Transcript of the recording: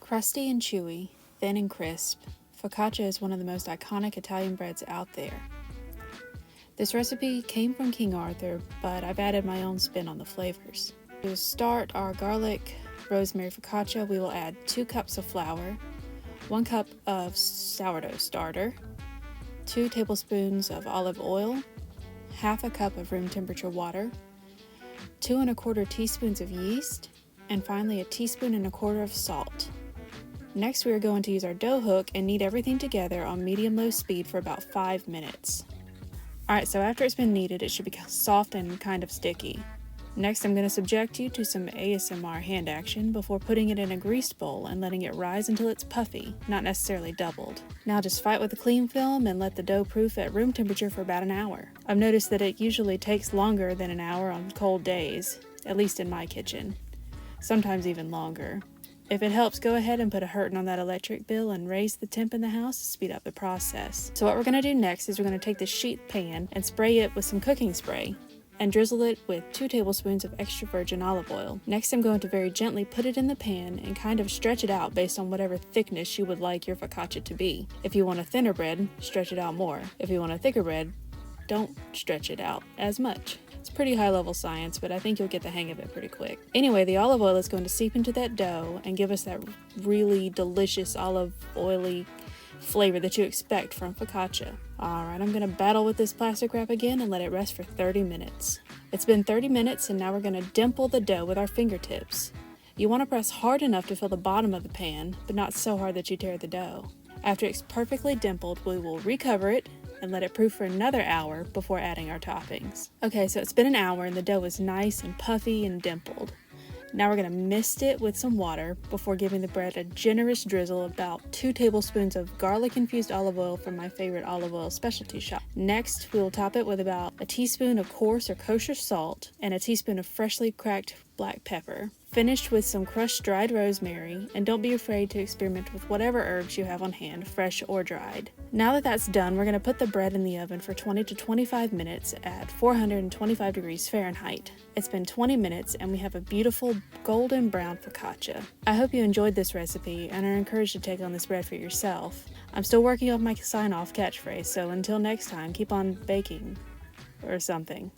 Crusty and chewy, thin and crisp, focaccia is one of the most iconic Italian breads out there. This recipe came from King Arthur, but I've added my own spin on the flavors. To start our garlic rosemary focaccia, we will add 2 cups of flour, 1 cup of sourdough starter, 2 tablespoons of olive oil, half a cup of room temperature water, 2 1/4 teaspoons of yeast, and finally 1 teaspoon and 1/4 of salt. Next, we are going to use our dough hook and knead everything together on medium-low speed for about 5 minutes. Alright, so after it's been kneaded, it should be soft and kind of sticky. Next, I'm going to subject you to some ASMR hand action before putting it in a greased bowl and letting it rise until it's puffy, not necessarily doubled. Now just fight with the cling film and let the dough proof at room temperature for about an hour. I've noticed that it usually takes longer than an hour on cold days, at least in my kitchen. Sometimes even longer. If it helps, go ahead and put a hurtin' on that electric bill and raise the temp in the house to speed up the process. So what we're going to do next is we're going to take the sheet pan and spray it with some cooking spray and drizzle it with 2 tablespoons of extra virgin olive oil. Next, I'm going to very gently put it in the pan and kind of stretch it out based on whatever thickness you would like your focaccia to be. If you want a thinner bread, stretch it out more. If you want a thicker bread, don't stretch it out as much. It's pretty high level science, but I think you'll get the hang of it pretty quick. Anyway, the olive oil is going to seep into that dough and give us that really delicious olive oily flavor that you expect from focaccia. Alright, I'm going to battle with this plastic wrap again and let it rest for 30 minutes. It's been 30 minutes and now we're going to dimple the dough with our fingertips. You want to press hard enough to fill the bottom of the pan, but not so hard that you tear the dough. After it's perfectly dimpled, we will recover it and let it proof for another hour before adding our toppings. Okay, so it's been an hour and the dough is nice and puffy and dimpled. Now we're going to mist it with some water before giving the bread a generous drizzle of about 2 tablespoons of garlic infused olive oil from my favorite olive oil specialty shop. Next, we will top it with about a teaspoon of coarse or kosher salt and a teaspoon of freshly cracked black pepper. Finished with some crushed dried rosemary, and don't be afraid to experiment with whatever herbs you have on hand, fresh or dried. Now that that's done, we're going to put the bread in the oven for 20 to 25 minutes at 425 degrees Fahrenheit. It's been 20 minutes and we have a beautiful golden brown focaccia. I hope you enjoyed this recipe and are encouraged to take on this bread for yourself. I'm still working on my sign-off catchphrase, so until next time, keep on baking or something.